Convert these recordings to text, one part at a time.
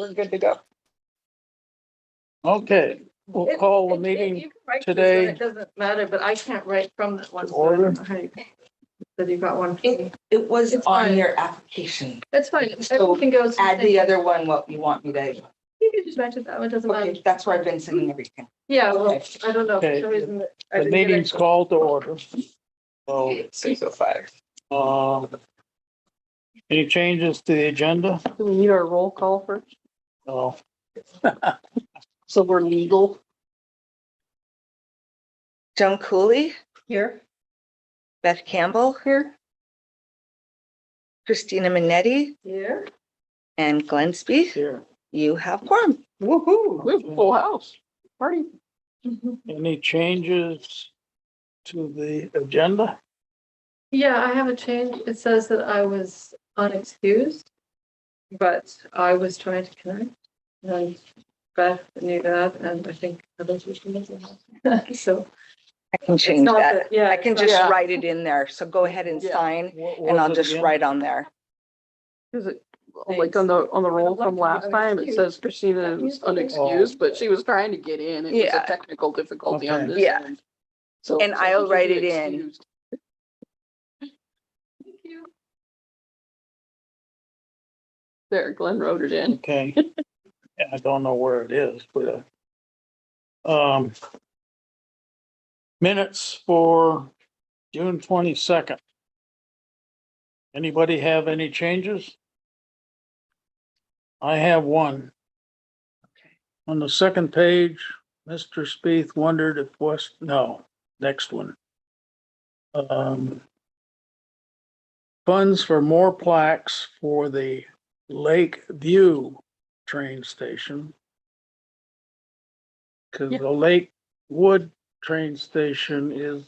we're good to go. Okay, we'll call the meeting You can write this today. one, it doesn't matter, but I can't write from that one. To order. So you got one. It was It's on fine. your application. That's fine. So Everything goes. Add the other one, what you want me to, You can just match it that one, doesn't matter. okay, that's where I've been sending everything. Yeah, well, I don't know. For Okay. some reason I The didn't get meeting's it. called to order. So, 6:05. any changes to the agenda? Do we need our roll call first? No. So we're legal Joan Cooley, here? Beth Campbell here, Christina Minetti, Yeah. and Glenn Spieth. Here. You have quorum. Woohoo, we have a full house. Party. Any changes to the agenda? Yeah, I have a change. It says that I was unexcused, but I was trying to connect. And Beth knew that, and I think others were doing it. So. I can it's change not that. Yeah. I can it's just Yeah. write it in there. So go ahead and Yeah. sign What and I'll was it just again? write on there. Is it like on the roll from last time? It says Christina is unexcused, but she was trying to get in. It was Yeah. a technical difficulty on Okay. this Yeah. end. So. And I'll she'll write be it in. excused. Thank you. There, Glenn wrote it in. Okay. Yeah, I don't know where it is, but, minutes for June 22nd. Anybody have any changes? I have one. Okay. On the second page, Mr. Spieth wondered if next one. Funds for more plaques for the Lake View train station. Cause Yeah. the Lakewood train station is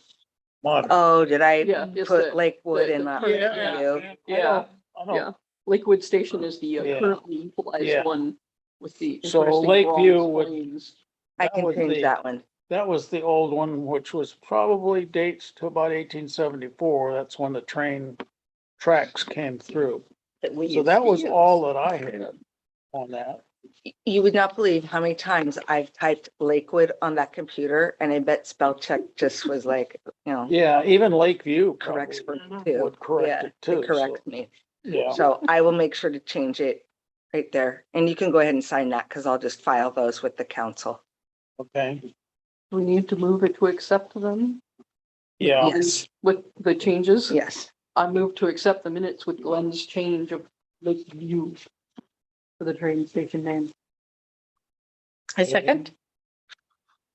modern. Oh, did I Yeah, it's put the- Lakewood the- in the that? current- for you? Yeah. I don't- Yeah, Lakewood Station is the Yeah. currently utilized Yeah. one with the. So interesting Lakeview bronze would- flames. I that can was change the- that one. That was the old one, which was probably dates to about 1874. That's when the train tracks came through. So that was all that I had on that. You would not believe how many times I've typed Lakewood on that computer and I bet spell check just was like, Yeah, even Lakeview corrects probably for two. would correct Yeah, it too. it corrects me. Yeah, So I will make sure to change it right there. And you can go ahead and sign that because I'll just file those with the council. okay, We need to move it to accept them yeah, Yes, with the changes. yes. I move to accept the minutes with Glenn's change of Lakeview for the train station name. I second.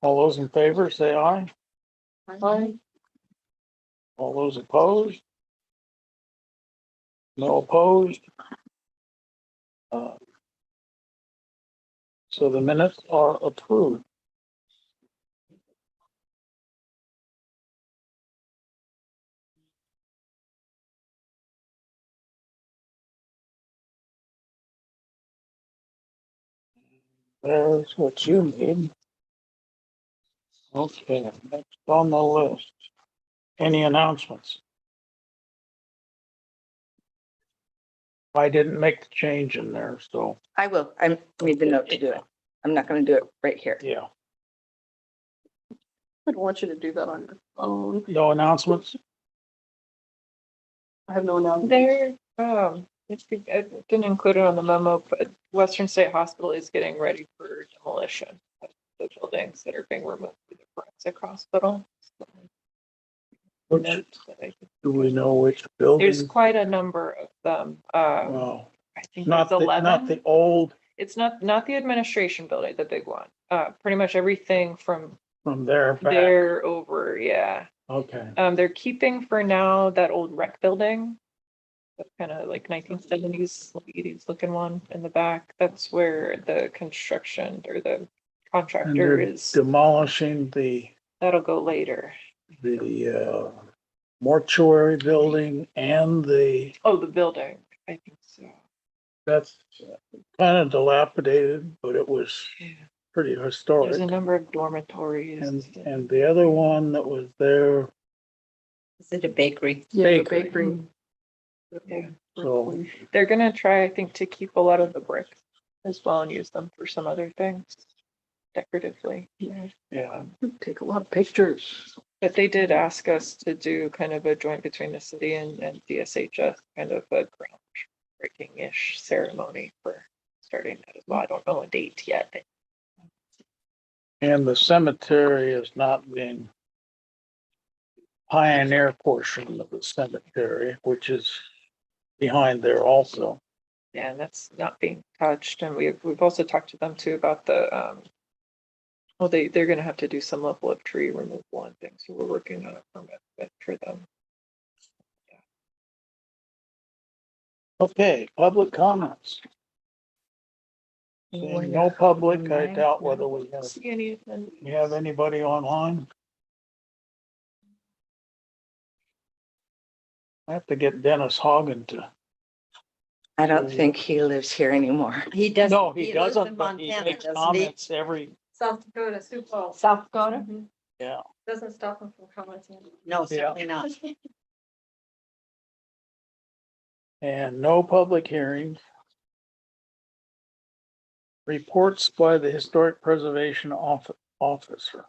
all those in favor, say aye. Aye. All those opposed? No opposed? So the minutes are approved. There's what you need. Okay, next on the list. Any announcements? I didn't make the change in there, so, I will. I made the note to do it. I'm not going to do it right here. yeah. I don't want you to do that on your phone. No announcements? I have no announcement. There, I didn't include it on the memo, but Western State Hospital is getting ready for demolition of the buildings that are being removed to the forensic hospital. Which, do we know which building? There's quite a number of them. Well, I think not there's the, not 11. the old It's not the administration building, the big one. Pretty much everything from from there back. there over, yeah. Okay, They're keeping for now that old rec building. That kind of like 1970s, 80s looking one in the back. That's where the construction or the and contractor they're is. demolishing That'll go later. the mortuary building and Oh, the building. I think so. that's kind of dilapidated, but it was Yeah. pretty There's historic. a number of dormitories. And the other one that was there, Is it a bakery? Yeah, the Bakery. bakery. Yeah. so, They're gonna try, I think, to keep a lot of the brick as well and use them for some other things decoratively. Yeah, Take a lot of pictures. But they did ask us to do kind of a joint between the city and DSHS, kind of a groundbreaking-ish ceremony for starting that as well. I don't know a date yet. and the cemetery is not being pioneer portion of the cemetery, which is behind there also. Yeah, and that's not being touched. And we've also talked to them too about the, well, they're gonna have to do some level of tree removal and things. So we're working on a permit for them. Okay, public comments. Seeing no public, I doubt whether we See anything? have anybody online. I have to get Dennis Hogan to. I don't think he lives here anymore. He doesn't. No, he lives in doesn't, but he Montana, makes doesn't he? comments every, South Dakota, Sioux Falls. South Dakota? yeah. Doesn't stop them from commenting. No, certainly not. And no public hearings. Reports by the Historic Preservation Officer.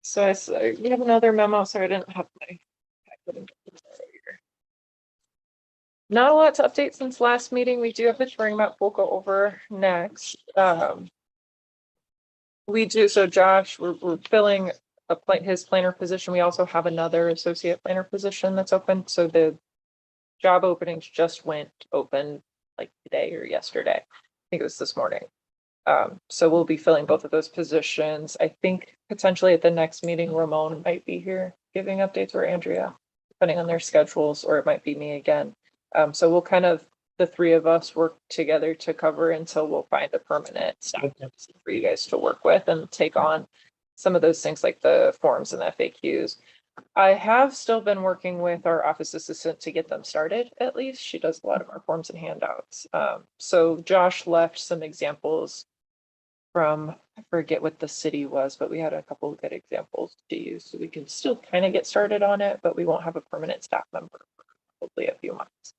So we have another memo. Sorry, I didn't have my. Not a lot to update since last meeting. We do have the touring map we'll go over next. We do, so Josh, we're filling his planner position. We also have another associate planner position that's open. So the job openings just went open like today or yesterday. I think it was this morning. So we'll be filling both of those positions. I think potentially at the next meeting, Ramon might be here giving updates, or Andrea, depending on their schedules, or it might be me again. So we'll kind of, the three of us work together to cover until we'll find a permanent staff for you guys to work with and take on some of those things like the forms and the FAQs. I have still been working with our office assistant to get them started, at least. She does a lot of our forms and handouts. So Josh left some examples from, I forget what the city was, but we had a couple of good examples to use. So we can still kind of get started on it, but we won't have a permanent staff member for hopefully a few months.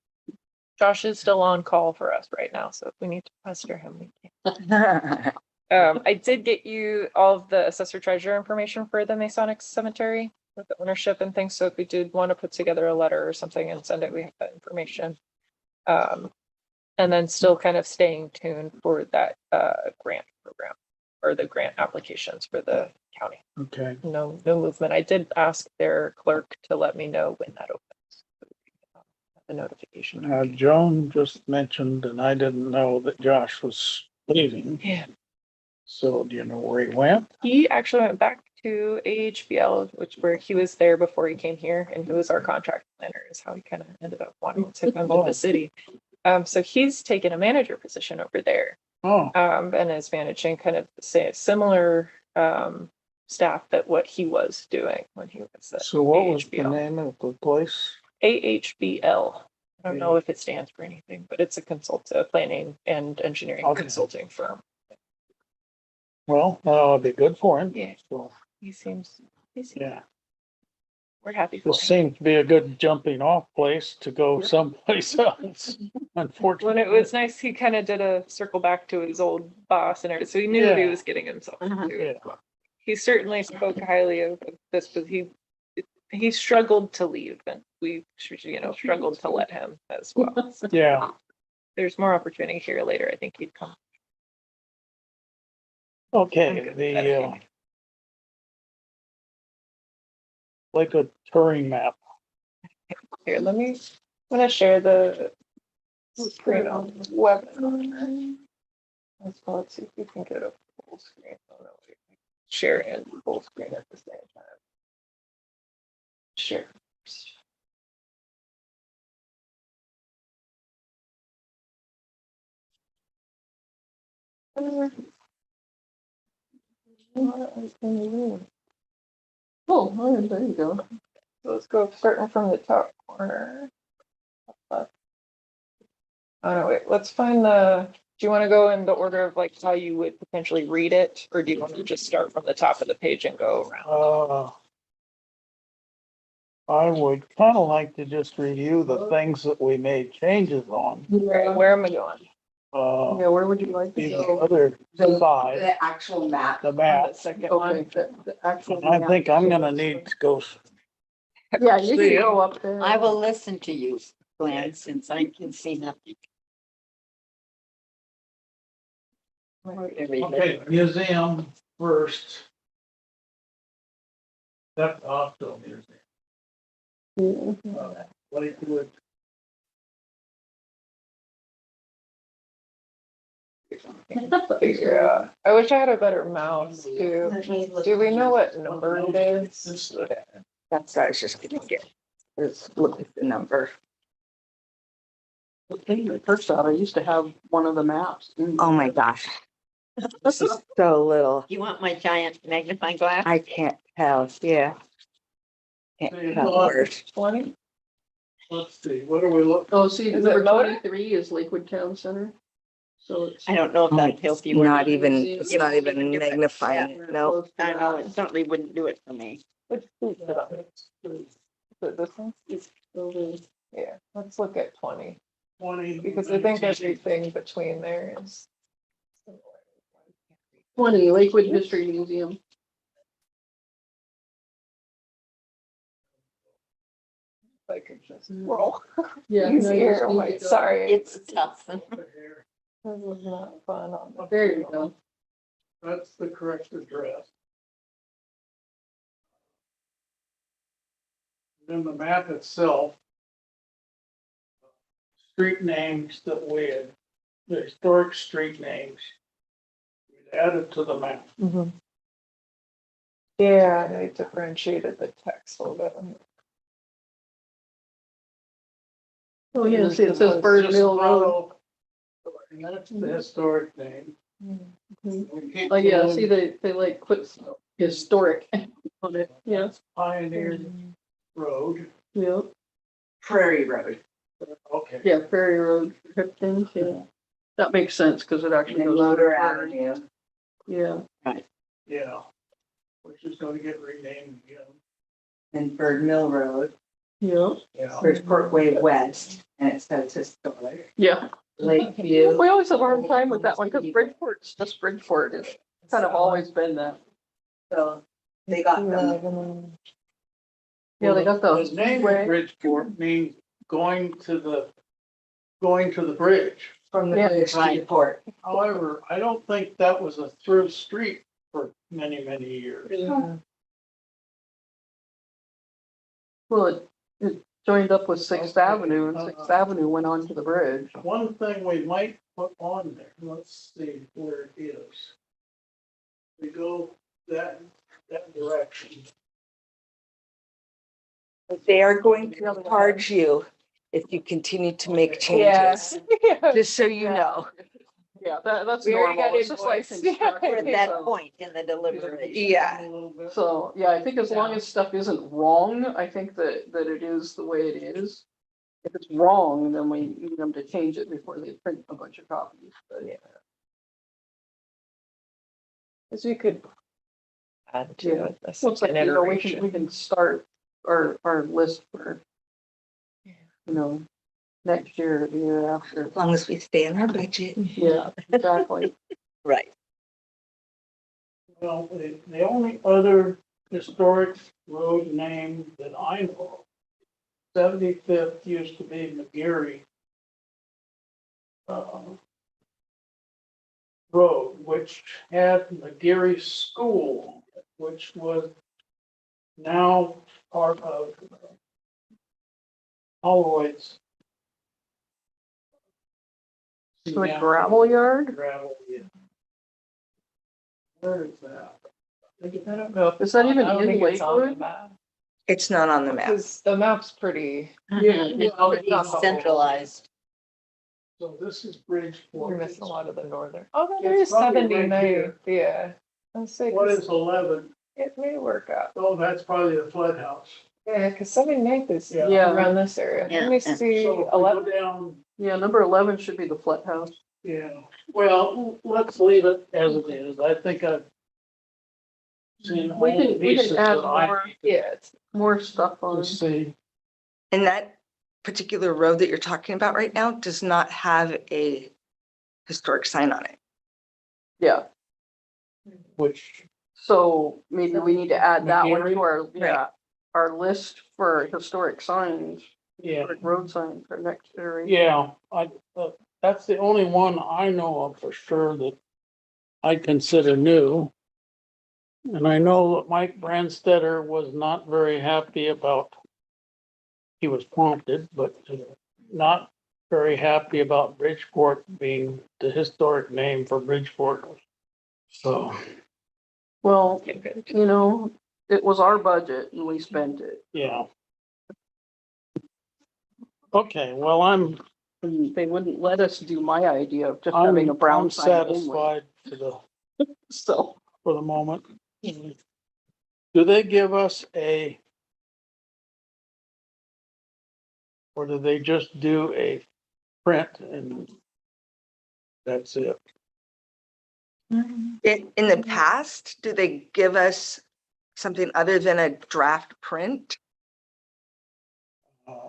Josh is still on call for us right now, so if we need to pester him, we can. I did get you all of the assessor treasurer information for the Masonic Cemetery with the ownership and things. So if we did want to put together a letter or something and send it, we have that information. And then still kind of staying tuned for that grant program or the grant applications for the county. Okay. No movement. I did ask their clerk to let me know when that opens. The notification. Joan just mentioned, and I didn't know that Josh was leaving. Yeah. So do you know where he went? He actually went back to AHBL, where he was there before he came here, and he was our contract planner, is how he kind of ended up wanting to come to the city. So he's taken a manager position over there. Oh, And is managing kind of similar staff that what he was doing when he was at so what was the AHBL. name of the place? AHBL. I don't know if it stands for anything, but it's a planning and engineering Okay. consulting firm. Well, that'll be good for him. Yeah. So, He seems, yeah, we're happy for this him. seems to be a good jumping off place to go someplace else. Unfortunately. When it was nice, he kind of did a circle back to his old boss and everything, so he knew what he Yeah. was getting himself into. Yeah. He certainly spoke highly of this, but he struggled to leave, and we, struggled to let him as well. So Yeah. there's more opportunity here later. I think he'd come. I'm Okay, good with that, I the think. like a touring map. Here, I'm gonna share the screen on the web. Let's see if we can get a full screen. Oh, no, wait. Share and full screen at the same time. Share. Oh, there you go. So let's go starting from the top corner. Oh no, wait, let's find do you want to go in the order of like how you would potentially read it? Or do you want to just start from the top of the page and go around? I would kind of like to just review the things that we made changes on. Right, where am I going? Yeah, where would you like to the go? other side, The actual map. the map. Second Okay, the actual. I map. think I'm gonna need to go. Yeah, you See can it. go up there. I will listen to you, Glenn, since I can see nothing. Okay, museum first. That's also museum. Yeah. Lakewood. Yeah, I wish I had a better mouse too. Do we know what number it is? That's what I was just gonna get. Let's look at the number. First out, I used to have one of the maps. Oh my gosh. This is so little. You want my giant magnifying glass? I can't tell, yeah. Can't tell words. 20? Let's see, what are we looking? Oh, see, Is number it motor? 23 is Lakewood Town Center. So it's. I don't know if that'd help you. or Not even, it's not even Yeah. magnifying, no. I know, it certainly wouldn't do it for me. Which street is it on? Is it this one? Yeah, let's look at 20, 20. because I think everything between there is. 20, Lakewood History Museum. If I could just roll. Yeah. no, you Easier, just oh need my, to go- sorry. It's tough. This was not fun on the. There you go. That's the correct address. Then the map itself. Street names that we had, the historic street names. We added to the map. Mhm. Yeah, they differentiated the text a little bit. Oh, yeah, see, it says Bird Mill Road. And that's the historic name. Mhm. We keep Oh, yeah, going see, they like put historic on it. Yeah, Pioneer Road. yeah, Prairie Road. Okay. yeah, Prairie Road, Hipkins, yeah. That makes sense, because it actually goes. Loader Prairie. Avenue. Yeah, Yeah. Which is gonna get renamed again. And Bird Mill Road. yeah, Yeah. Bridgeport Way West, and it says historic. yeah. Lakeview. We always have a hard time with that one, because Bridgeport's just Bridgeport, it's kind of always been that. So they got them. Yeah, they got the The name way. of Bridgeport means going to the bridge. From the Yeah. bridge to the port. However, I don't think that was a through street for many, many years. Well, it joined up with Sixth Avenue, and Sixth Avenue went on to the bridge. One thing we might put on there, let's see where it is. We go that direction. They are going to charge you if you continue to make Yeah. changes, Yeah. just so you know. Yeah, that's We already normal, got it's just like invoiced. construction, We're at that so- point in the deliberation. Yeah. A little bit. So, yeah, I think as long as stuff isn't wrong, I think that it is the way it is. If it's wrong, then we need them to change it before they print a bunch of copies, but yeah. Cause you could add to Yeah. it. a Looks like, second you know, we iteration. can start our list for, you know, next year, or the year after. As long as we stay in our budget. Yeah, exactly. Right. Well, the only other historic road name that I know, 75th used to be McGarry Road, which had McGarry School, which was now part of Holloway's. So a gravel yard? Gravel, yeah. Where is that? I don't know if Is that even I don't in think it's on the Lakewood? map. It's not on the map. Because the map's pretty, It's well, pretty it's not- centralized. So this is we're Bridgeport. missing a lot of the northern. Oh, there It's is probably right 79, here. yeah. Let's say, What is 11? it may work out. Oh, that's probably the flood house. Yeah, because 79th is Yeah. around this area. Yeah, Let me yeah. see, So if we 11. go down, Yeah, number 11 should be the Flat House. yeah, well, let's leave it as it is. I think I've seen all We the can pieces add that I more, need Yeah, it's more stuff on. to see. And that particular road that you're talking about right now does not have a historic sign on it. Yeah, Which, so maybe we need to add that one to our, Right. yeah, our list for historic signs, yeah, historic road signs for next iteration. yeah, that's the only one I know of for sure that I consider new. And I know that Mike Brandstetter was not very happy about, he was prompted, but not very happy about Bridgeport being the historic name for Bridgeport. So, Well, Okay, good. you know, it was our budget and we spent it. yeah. Okay, well, And they wouldn't let us do my idea of just having a I'm brown sign only. satisfied So, for the moment. Do they give us or do they just do a print and that's it? In the past, do they give us something other than a draft print?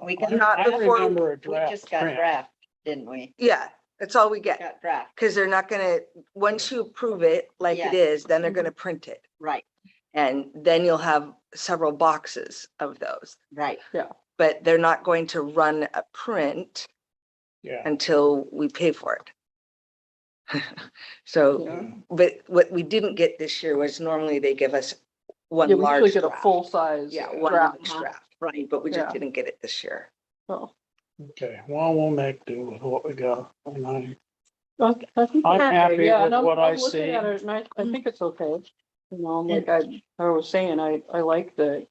We got- Not I before- remember a We draft just got print. draft, didn't we? Yeah, that's all we get. Got draft, Because they're not gonna, once you approve it like it is, then they're gonna print it. right, And then you'll have several boxes of those. right. But they're not going to run a print Yeah, until we pay for it. So, yeah, but what we didn't get this year was normally they give us one yeah, we usually large get a draft. full size Yeah, one draft. large draft, right, but we just Yeah. didn't get it this year. So, okay, well, we'll make do with what we got. And I think I'm it's happy okay. Yeah, with and I'm- what I I'm looking see. at it and I think it's okay. You know, like I was saying, I like the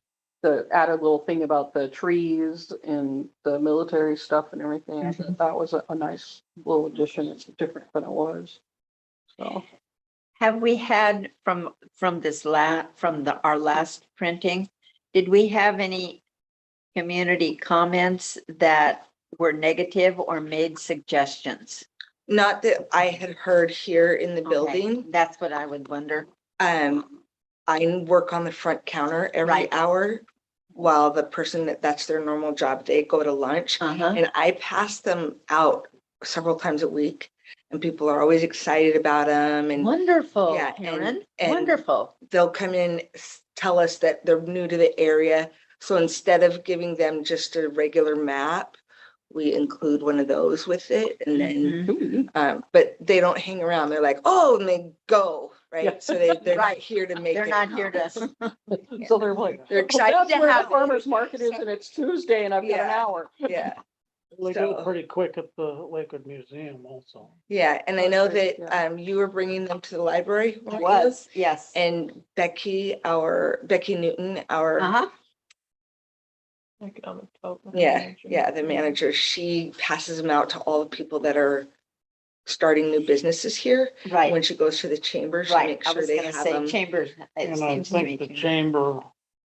added little thing about the trees and the military stuff and everything. I thought that was a nice little addition. It's different than it was. So, Have we had from this our last printing, did we have any community comments that were negative or made suggestions? Not that I had heard here in the Okay, building. that's what I would wonder. I work on the front counter every Right. hour while the person that's their normal job, they go to lunch. Uh-huh, And I pass them out several times a week and people are always excited about them and wonderful, Yeah, Karen, and- wonderful. they'll come in, tell us that they're new to the area. So instead of giving them just a regular map, we include one of those with it and then, Mhm. but they don't hang around. They're like, oh, and they go, Yeah. right? So they're not Right. here to make They're it not here count. to, so they're like, They're "Oh, excited that's to where the have it." farmer's market is and it's Tuesday and I've got an Yeah. hour. Yeah, They do So- it pretty quick at the Lakewood Museum also. yeah. And I know Okay, that, yeah. you were bringing them to the library. weren't you? was, yes. And Becky Newton, our, Uh-huh, Economic development. yeah, manager. yeah, the manager, she passes them out to all the people that are starting new businesses here. right, When she goes to the chamber, she right. makes I sure was they gonna have say them. chambers, it And I seems to me. think the to- chamber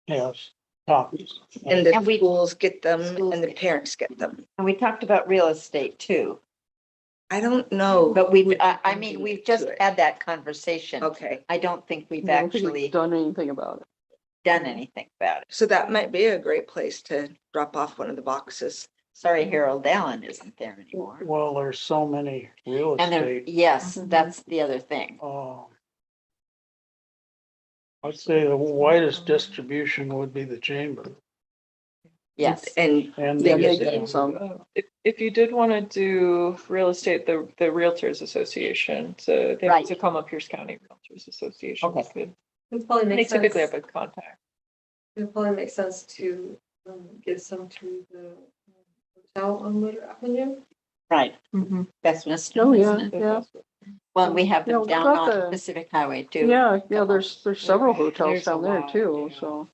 has copies. And the And we- schools get them Schools and the get- parents get them. And we talked about real estate too, I don't know. but who we, I would mean, do we've it just to it. had that conversation. Okay, I don't think we've I don't think we've actually done anything about it. done anything about it. so that might be a great place to drop off one of the boxes. Sorry, Harold Allen isn't there anymore. Well, there's so many real And there, estate. yes, Mhm. that's the other thing. I'd say the widest distribution would be the chamber. Yes, And And Yeah, the they museum. get some. If you did want to do real estate, the Realtors Association, so they have Right. to come up Pierce County Realtors Association. Okay. Could- It probably They makes typically have sense, a contact. it probably makes sense to give some to the hotel on Woodard Avenue. right. Mm-hmm. Westminster, Oh, yeah, isn't it? yeah. Well, we have Yeah, them we've down got on the- Pacific Highway too. Yeah, yeah, there's several hotels There's a down there lot, too, yeah. so,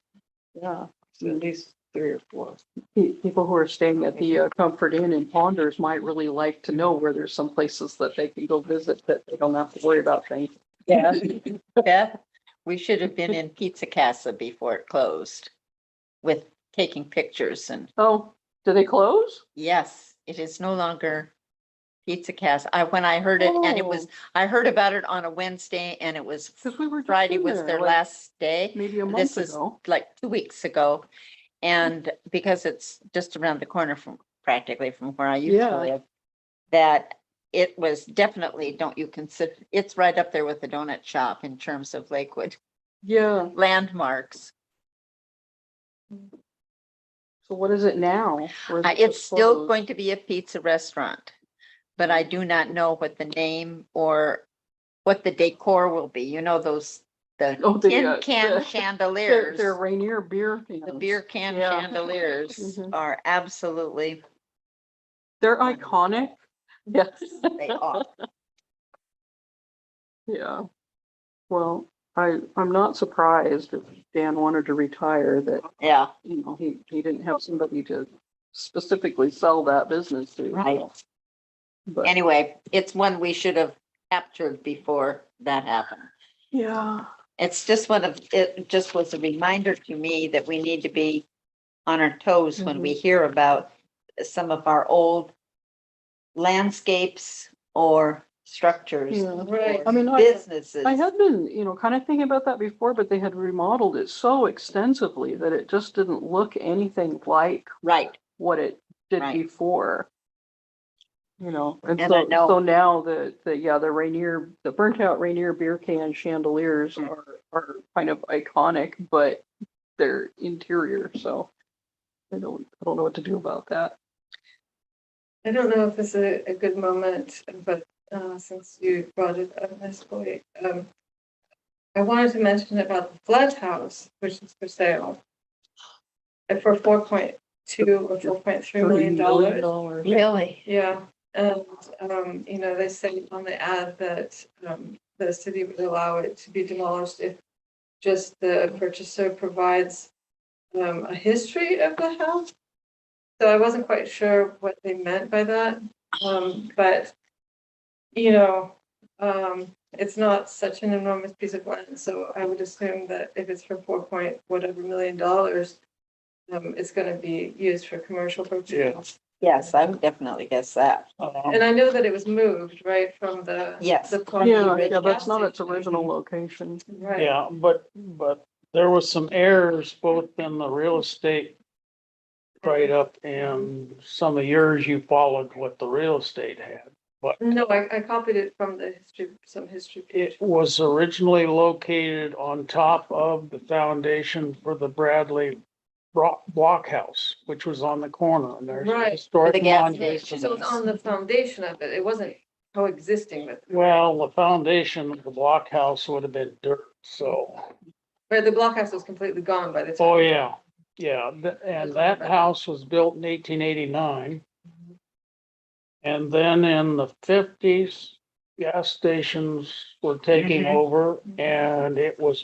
yeah. So at least 3 or 4. People who are staying at the Comfort Inn in Ponders might really like to know where there's some places that they can go visit that they don't have to worry about things. Yeah. Beth, we should have been in Pizza Casa before it closed with taking pictures and, Oh, do they close? yes, it is no longer Pizza Casa. When I heard it, and it was, I heard about it on a Wednesday and it was Because we were just Friday in was there, their like, last day. maybe a This month is ago. like 2 weeks ago. And because it's just around the corner from, practically from where I used Yeah. to live, that it was definitely, don't you consider, it's right up there with the donut shop in terms of Lakewood Yeah, landmarks. so what is it now? Or is it It's just still closed? going to be a pizza restaurant, but I do not know what the name or what the decor will be. You know, those, the Oh, the, tin uh, can the- chandeliers, They're Rainier beer the cans. beer can Yeah. chandeliers Mhm. are absolutely, They're iconic. Yes. they are. Yeah. Well, I'm not surprised if Dan wanted to retire that, Yeah, you know, he didn't have somebody to specifically sell that business to. right. But Anyway, it's one we should have captured before that happened. yeah, It's just it just was a reminder to me that we need to be on our toes when we hear about some of our old landscapes or structures. Yeah. Right. or I mean, businesses. I had been, kind of thinking about that before, but they had remodeled it so extensively that it just didn't look anything like Right, what it did Right. before. And And I so, know- so now the burnt out Rainier beer can chandeliers are kind of iconic, but they're interior, so I don't know what to do about that. I don't know if this is a good moment, but since you brought it up, Ms. Boyd, I wanted to mention about the Flood House, which is for sale. For $4.2 or $4.3 million. $30 million. really? Yeah, and, they say on the ad that, the city would allow it to be demolished if just the purchaser provides, a history of the house. So I wasn't quite sure what they meant by that, but, it's not such an enormous piece of land, so I would assume that if it's for $4 million, it's gonna be used for commercial purposes. Yes, I would definitely guess that. And I know that it was moved, right, from the. Yes. the Parky Yeah, Ridge yeah, that's gas not its station. original location. Right. Yeah, but there was some errors both in the real estate write-up and some of yours you followed what the real estate had. But No, I copied it from the history, some history page. it was originally located on top of the foundation for the Bradley Blockhouse, which was on the corner, and there's Right. historic The gas monuments. station. So it's on the foundation of it. It wasn't coexisting with. Well, the foundation of the blockhouse would have been dirt, so, Right, the blockhouse was completely gone by the time. oh, yeah. Yeah, and that house was built in 1889. And then in the 50s, gas stations were taking over and it was